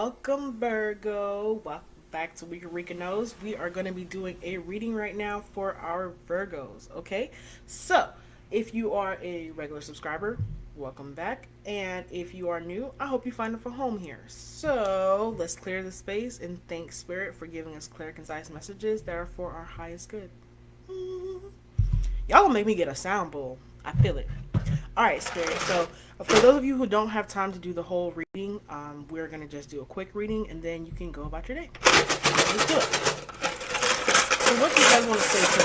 Welcome, Virgo. Welcome back to Rika Knows. We are going to be doing a reading right now for our Virgos. Okay, so if you are a regular subscriber, welcome back. And if you are new, I hope you find a home here. So let's clear the space and thank Spirit for giving us clear, concise messages that are for our highest good. Y'all gonna make me get a sound bowl. I feel it. All right, Spirit. So, for those of you who don't have time to do the whole reading, we're going to just do a quick reading and then you can go about your day. Let's do it. So, what do you guys want to say to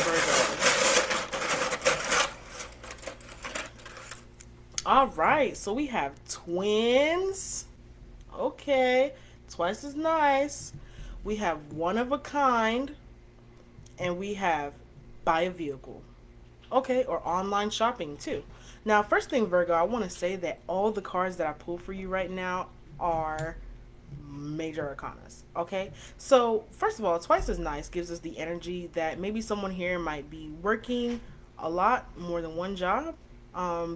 Virgo? All right. So, we have twins. Okay. Twice as nice. We have one of a kind. And we have buy a vehicle. Okay. Or online shopping, too. Now, first thing, Virgo, I want to say that all the cards that I pulled for you right now are major arcanas. Okay, so first of all, twice as nice gives us the energy that maybe someone here might be working a lot more than one job,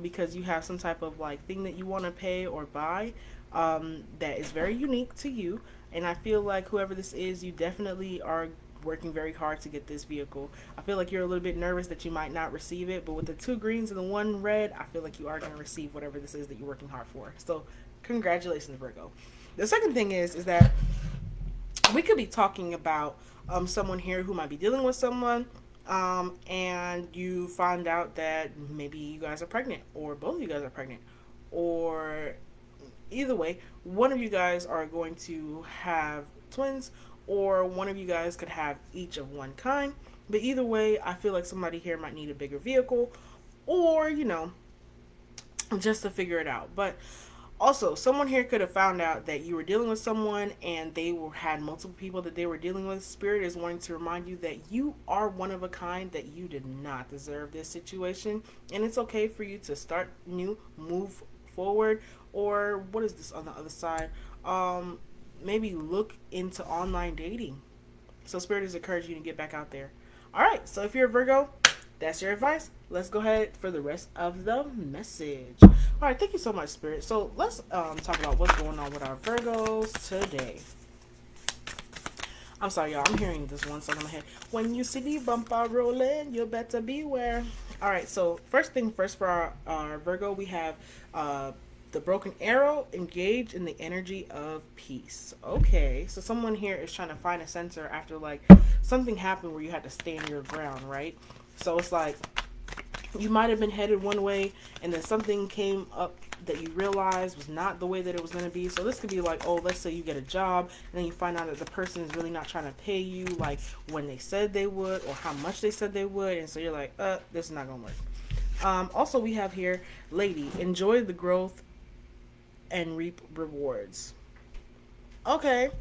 because you have some type of like thing that you want to pay or buy, that is very unique to you. And I feel like whoever this is, you definitely are working very hard to get this vehicle. I feel like you're a little bit nervous that you might not receive it, but with the two greens and the one red, I feel like you are going to receive whatever this is that you're working hard for. So, congratulations, Virgo. The second thing is that we could be talking about someone here who might be dealing with someone, and you find out that maybe you guys are pregnant, or both of you guys are pregnant, or either way, one of you guys are going to have twins, or one of you guys could have each of one kind. But either way, I feel like somebody here might need a bigger vehicle, or, just to figure it out. But also, someone here could have found out that you were dealing with someone and had multiple people that they were dealing with. Spirit is wanting to remind you that you are one of a kind, that you did not deserve this situation. And it's okay for you to start new, move forward, or what is this on the other side? Maybe look into online dating. So Spirit is encouraging you to get back out there. All right, so if you're a Virgo, that's your advice. Let's go ahead for the rest of the message. All right, thank you so much, Spirit. So let's talk about what's going on with our Virgos today. I'm sorry, y'all. I'm hearing this one song in my head. When you see the bumper rolling, you better beware. All right, so first thing first for our Virgo, we have the broken arrow, engage in the energy of peace. Okay, so someone here is trying to find a center after like something happened where you had to stand your ground, right? So it's like you might have been headed one way and then something came up that you realized was not the way that it was going to be. So this could be like, oh, let's say you get a job and then you find out that the person is really not trying to pay you like when they said they would or how much they said they would. And so you're like, this is not going to work. Also, we have here, lady, enjoy the growth and reap rewards. Okay.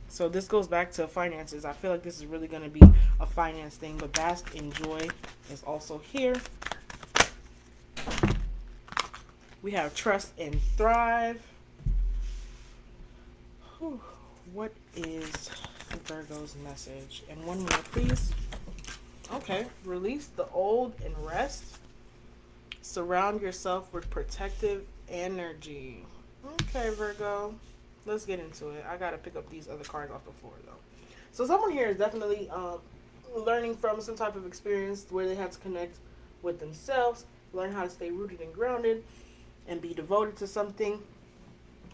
So this goes back to finances. I feel like this is really going to be a finance thing, but bask in joy is also here. We have trust and thrive. Whew. What is Virgo's message? And one more, please. Okay. Release the old and rest. Surround yourself with protective energy. Okay, Virgo. Let's get into it. I gotta pick up these other cards off the floor, though. So someone here is definitely learning from some type of experience where they had to connect with themselves, learn how to stay rooted and grounded, and be devoted to something,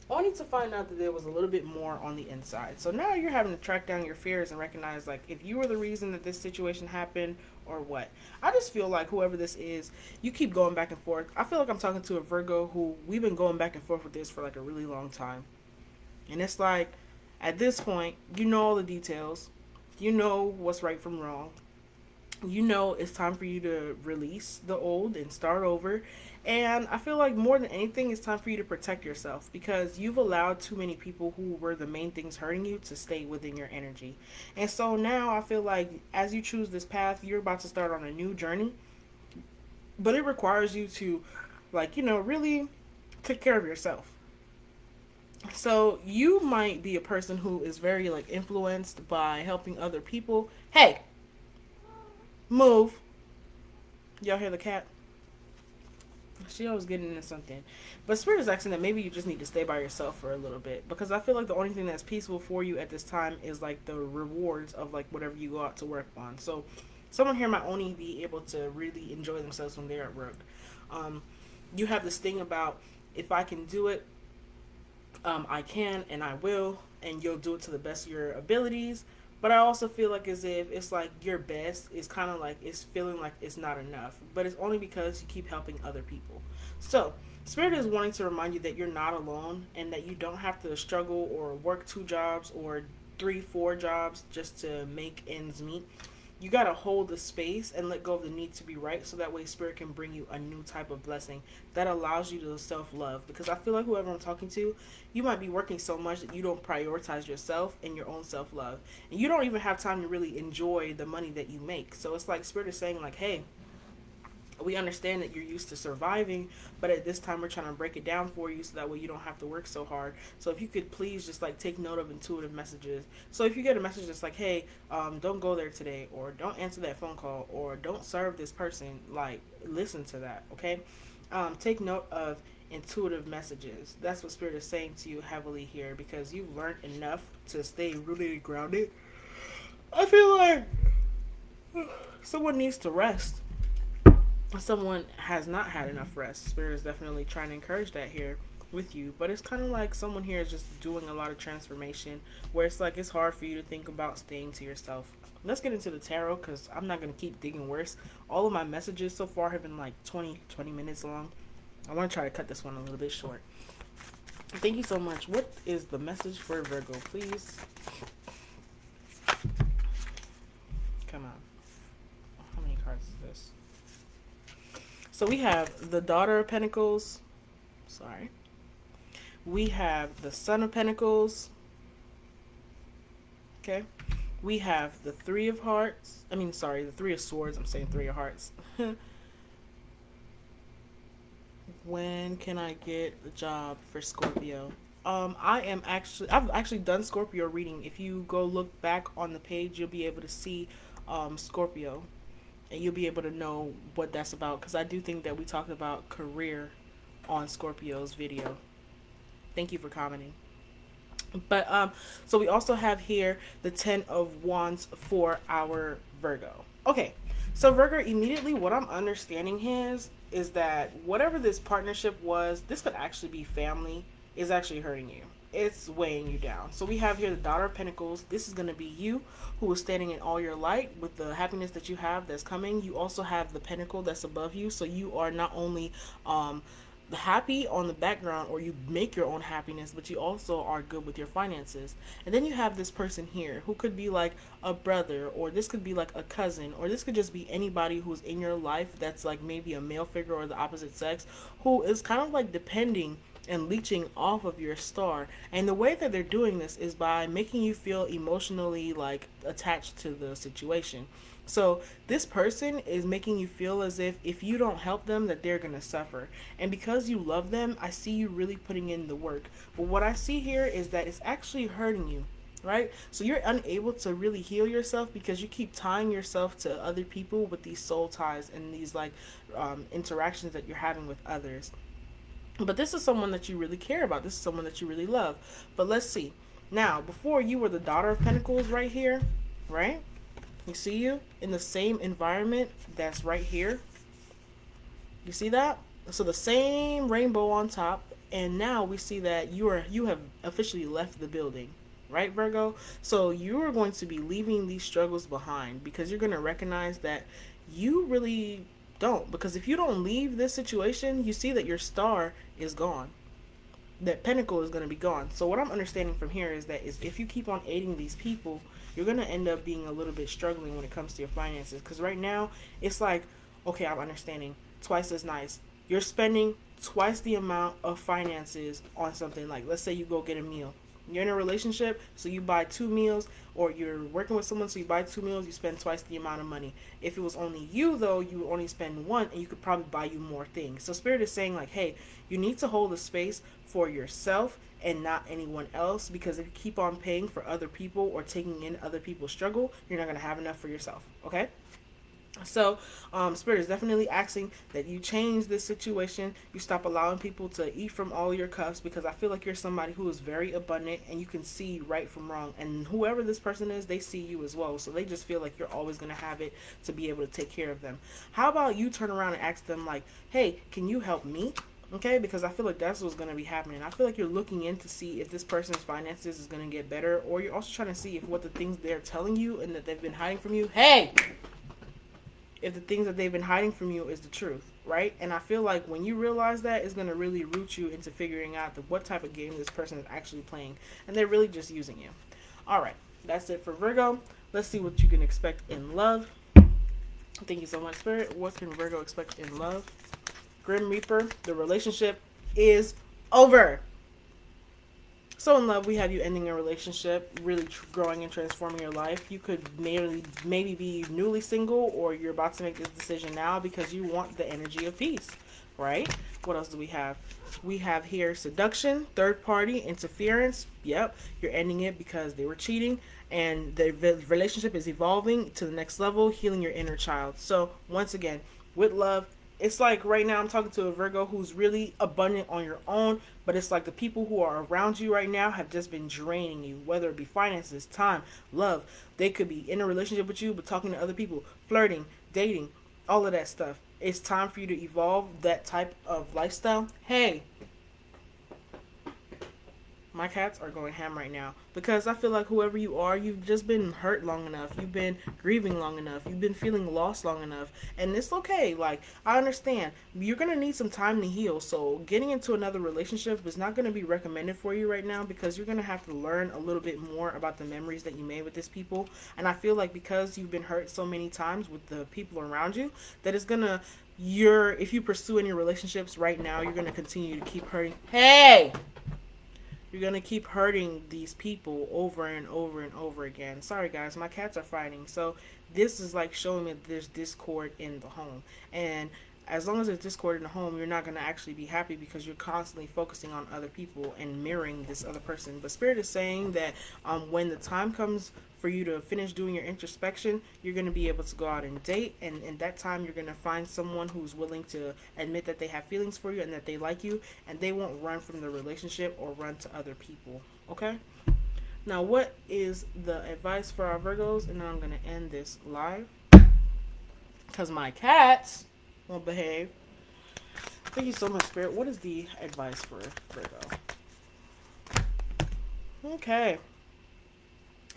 only to find out that there was a little bit more on the inside. So now you're having to track down your fears and recognize, like, if you were the reason that this situation happened or what. I just feel like whoever this is, you keep going back and forth. I feel like I'm talking to a Virgo who we've been going back and forth with this for like a really long time. And it's like, at this point, you know all the details. You know what's right from wrong. You know it's time for you to release the old and start over. And I feel like more than anything, it's time for you to protect yourself because you've allowed too many people who were the main things hurting you to stay within your energy. And so now I feel like as you choose this path, you're about to start on a new journey. But it requires you to, like, really take care of yourself. So you might be a person who is very like influenced by helping other people. Hey, move. Y'all hear the cat? She always getting into something. But Spirit is asking that maybe you just need to stay by yourself for a little bit. Because I feel like the only thing that's peaceful for you at this time is like the rewards of like whatever you go out to work on. So someone here might only be able to really enjoy themselves when they're at work. Um, you have this thing about if I can do it, I can and I will, and you'll do it to the best of your abilities. But I also feel like as if it's like your best is kind of like it's feeling like it's not enough, but it's only because you keep helping other people. So Spirit is wanting to remind you that you're not alone and that you don't have to struggle or work two jobs or three, four jobs just to make ends meet. You got to hold the space and let go of the need to be right so that way Spirit can bring you a new type of blessing that allows you to self-love. Because I feel like whoever I'm talking to, you might be working so much that you don't prioritize yourself and your own self-love, and you don't even have time to really enjoy the money that you make. So it's like Spirit is saying like, hey, we understand that you're used to surviving, but at this time we're trying to break it down for you so that way you don't have to work so hard. So if you could please just like take note of intuitive messages. So if you get a message that's like, hey, don't go there today, or don't answer that phone call, or don't serve this person, like listen to that, okay? Take note of intuitive messages. That's what Spirit is saying to you heavily here, because you've learned enough to stay rooted and grounded. I feel like someone needs to rest. Someone has not had enough rest. Spirit is definitely trying to encourage that here with you, but it's kind of like someone here is just doing a lot of transformation where it's like it's hard for you to think about staying to yourself. Let's get into the tarot because I'm not going to keep digging worse. All of my messages so far have been like 20 minutes long. I want to try to cut this one a little bit short. Thank you so much. What is the message for Virgo, please? Come on. How many cards is this? So we have the Daughter of Pentacles. Sorry. We have the Son of Pentacles. Okay. We have the Three of Hearts. The Three of Swords. I'm saying Three of Hearts. When can I get a job for Scorpio? I've actually done Scorpio reading. If you go look back on the page, you'll be able to see Scorpio, and you'll be able to know what that's about, because I do think that we talked about career on Scorpio's video. Thank you for commenting. But so we also have here the 10 of Wands for our Virgo. Okay, so Virgo, immediately what I'm understanding is that whatever this partnership was, this could actually be family, is actually hurting you. It's weighing you down. So we have here the Daughter of Pentacles. This is going to be you who is standing in all your light with the happiness that you have that's coming. You also have the Pentacle that's above you. So you are not only happy on the background, or you make your own happiness, but you also are good with your finances. And then you have this person here who could be like a brother, or this could be like a cousin, or this could just be anybody who's in your life that's like maybe a male figure or the opposite sex, who is kind of like depending and leeching off of your star. And the way that they're doing this is by making you feel emotionally like attached to the situation. So this person is making you feel as if you don't help them, that they're going to suffer. And because you love them, I see you really putting in the work. But what I see here is that it's actually hurting you, right? So you're unable to really heal yourself because you keep tying yourself to other people with these soul ties and these like interactions that you're having with others. But this is someone that you really care about. This is someone that you really love. But let's see. Now, before you were the Daughter of Pentacles right here, right? You see you in the same environment that's right here. You see that? So the same rainbow on top, and now we see that you have officially left the building, right, Virgo? So you are going to be leaving these struggles behind because you're going to recognize that you really don't. Because if you don't leave this situation, you see that your star is gone. That pentacle is going to be gone. So what I'm understanding from here is that if you keep on aiding these people, you're going to end up being a little bit struggling when it comes to your finances. Because right now, it's like, okay, I'm understanding. Twice as nice. You're spending twice the amount of finances on something. Like, let's say you go get a meal. You're in a relationship, so you buy 2 meals, or you're working with someone, so you buy 2 meals, you spend twice the amount of money. If it was only you, though, you would only spend 1, and you could probably buy you more things. So Spirit is saying, like, hey, you need to hold a space for yourself and not anyone else, because if you keep on paying for other people or taking in other people's struggle, you're not going to have enough for yourself, okay? So, Spirit is definitely asking that you change this situation. You stop allowing people to eat from all your cups, because I feel like you're somebody who is very abundant and you can see right from wrong. And whoever this person is, they see you as well. So they just feel like you're always going to have it to be able to take care of them. How about you turn around and ask them, like, hey, can you help me? Okay, because I feel like that's what's going to be happening. I feel like you're looking in to see if this person's finances is going to get better, or you're also trying to see if what the things they're telling you and that they've been hiding from you. Hey, if the things that they've been hiding from you is the truth, right? And I feel like when you realize that, it's going to really root you into figuring out what type of game this person is actually playing, and they're really just using you. All right, that's it for Virgo. Let's see what you can expect in love. Thank you so much, Spirit. What can Virgo expect in love? Grim Reaper, the relationship is over. So in love, we have you ending a relationship, really growing and transforming your life. You could maybe be newly single, or you're about to make this decision now because you want the energy of peace, right? What else do we have? We have here seduction, third party interference. Yep, you're ending it because they were cheating, and the relationship is evolving to the next level, healing your inner child. So once again, with love, it's like right now I'm talking to a Virgo who's really abundant on your own, but it's like the people who are around you right now have just been draining you, whether it be finances, time, love. They could be in a relationship with you, but talking to other people, flirting, dating, all of that stuff. It's time for you to evolve that type of lifestyle. Hey, my cats are going ham right now because I feel like whoever you are, you've just been hurt long enough. You've been grieving long enough. You've been feeling lost long enough. And it's okay. Like, I understand. You're going to need some time to heal. So, getting into another relationship is not going to be recommended for you right now, because you're going to have to learn a little bit more about the memories that you made with this people. And I feel like because you've been hurt so many times with the people around you, that it's going to, if you pursue any relationships right now, you're going to continue to keep hurting. Hey! You're gonna keep hurting these people over and over and over again. Sorry guys, my cats are fighting. So this is like showing me that there's discord in the home. And as long as there's discord in the home, you're not gonna actually be happy because you're constantly focusing on other people and mirroring this other person. But Spirit is saying that when the time comes for you to finish doing your introspection, you're going to be able to go out and date, and in that time you're going to find someone who's willing to admit that they have feelings for you and that they like you, and they won't run from the relationship or run to other people. Okay, now what is the advice for our Virgos? And then I'm going to end this live because my cats won't behave. Thank you so much, Spirit. What is the advice for Virgo? Okay,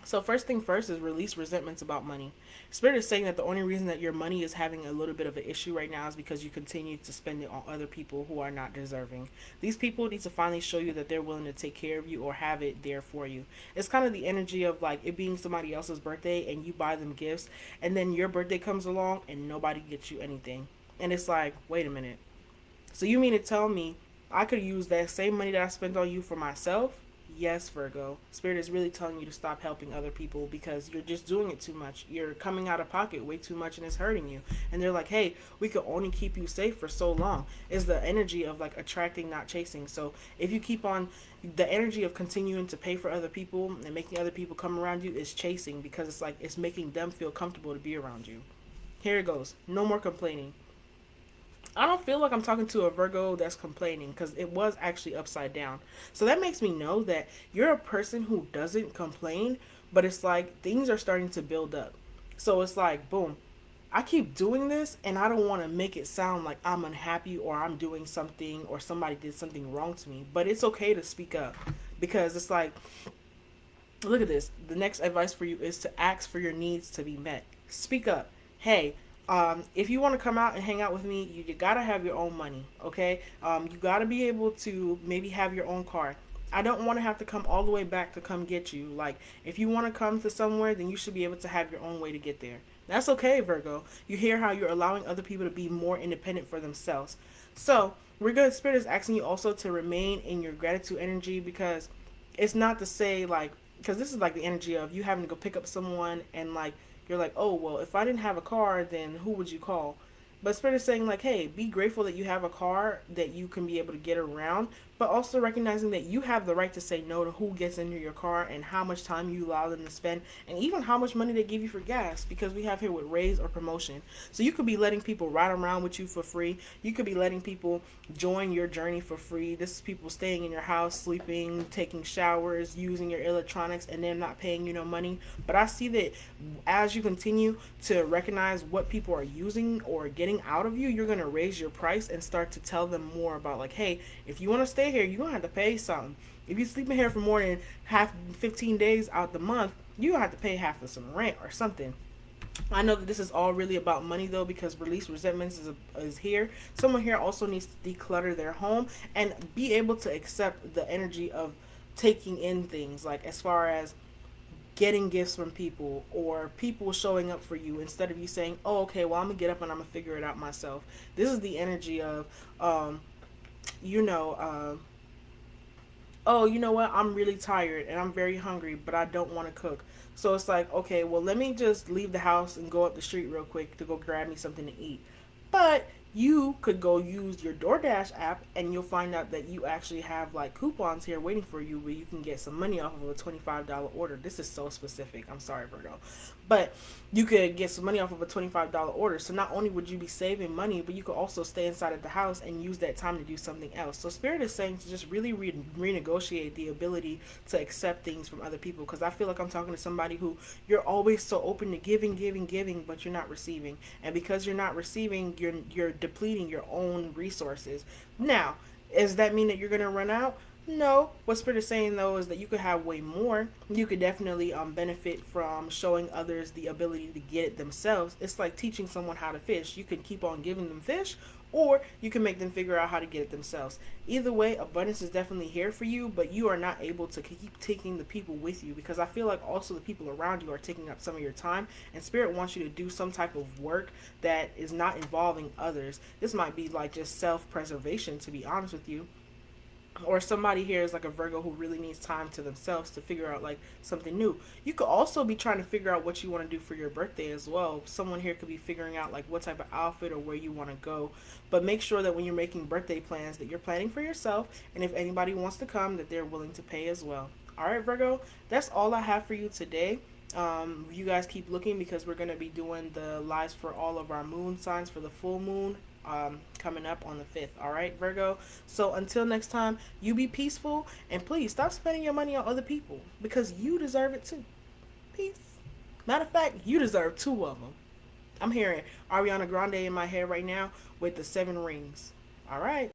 so first thing first is release resentments about money. Spirit is saying that the only reason that your money is having a little bit of an issue right now is because you continue to spend it on other people who are not deserving. These people need to finally show you that they're willing to take care of you or have it there for you. It's kind of the energy of like it being somebody else's birthday and you buy them gifts, and then your birthday comes along and nobody gets you anything. And it's like, wait a minute. So you mean to tell me I could use that same money that I spent on you for myself? Yes, Virgo. Spirit is really telling you to stop helping other people because you're just doing it too much. You're coming out of pocket way too much and it's hurting you. And they're like, hey, we could only keep you safe for so long. Is the energy of like attracting, not chasing. So if you keep on, the energy of continuing to pay for other people and making other people come around you is chasing, because it's like it's making them feel comfortable to be around you. Here it goes. No more complaining. I don't feel like I'm talking to a Virgo that's complaining, because it was actually upside down. So that makes me know that you're a person who doesn't complain, but it's like things are starting to build up. So it's like, boom, I keep doing this and I don't want to make it sound like I'm unhappy or I'm doing something or somebody did something wrong to me. But it's okay to speak up, because it's like, look at this. The next advice for you is to ask for your needs to be met. Speak up. Hey, if you want to come out and hang out with me, you gotta have your own money, okay? You gotta be able to maybe have your own car. I don't want to have to come all the way back to come get you. Like, if you want to come to somewhere, then you should be able to have your own way to get there. That's okay, Virgo. You hear how you're allowing other people to be more independent for themselves. So, Virgo Spirit is asking you also to remain in your gratitude energy, because it's not to say, like, because this is like the energy of you having to go pick up someone and, like, you're like, oh, well, if I didn't have a car, then who would you call? But Spirit is saying, like, hey, be grateful that you have a car that you can be able to get around, but also recognizing that you have the right to say no to who gets into your car and how much time you allow them to spend, and even how much money they give you for gas, because we have here with raise or promotion. So you could be letting people ride around with you for free. You could be letting people join your journey for free. This is people staying in your house, sleeping, taking showers, using your electronics, and they're not paying you no money. But I see that as you continue to recognize what people are using or getting out of you, you're going to raise your price and start to tell them more about, like, hey, if you want to stay here, you're going to have to pay something. If you sleep in here for more than half 15 days out the month, you're going to have to pay half of some rent or something. I know that this is all really about money though, because release resentments is here. Someone here also needs to declutter their home and be able to accept the energy of taking in things, like as far as getting gifts from people or people showing up for you instead of you saying, oh, okay, well, I'm gonna get up and I'm gonna figure it out myself. This is the energy of you know oh, you know what, I'm really tired and I'm very hungry, but I don't want to cook. So it's like, okay, well, let me just leave the house and go up the street real quick to go grab me something to eat. But you could go use your DoorDash app and you'll find out that you actually have like coupons here waiting for you where you can get some money off of a $25 order. This is so specific. I'm sorry, Virgo. But you could get some money off of a $25 order. So not only would you be saving money, but you could also stay inside of the house and use that time to do something else. So Spirit is saying to just really renegotiate the ability to accept things from other people, because I feel like I'm talking to somebody who, you're always so open to giving, but you're not receiving. And because you're not receiving, you're depleting your own resources. Now, does that mean that you're going to run out? No. What Spirit is saying though is that you could have way more. You could definitely benefit from showing others the ability to get it themselves. It's like teaching someone how to fish. You can keep on giving them fish, or you can make them figure out how to get it themselves. Either way, abundance is definitely here for you, but you are not able to keep taking the people with you, because I feel like also the people around you are taking up some of your time, and Spirit wants you to do some type of work that is not involving others. This might be like just self-preservation, to be honest with you. Or somebody here is like a Virgo who really needs time to themselves to figure out like something new. You could also be trying to figure out what you want to do for your birthday as well. Someone here could be figuring out like what type of outfit or where you want to go. But make sure that when you're making birthday plans that you're planning for yourself, and if anybody wants to come, that they're willing to pay as well. All right, Virgo, that's all I have for you today. You guys keep looking, because we're going to be doing the lives for all of our moon signs for the full moon coming up on the 5th. All right, Virgo. So until next time, you be peaceful, and please stop spending your money on other people, because you deserve it too. Peace. Matter of fact, you deserve two of them. I'm hearing Ariana Grande in my head right now with the 7 rings. All right.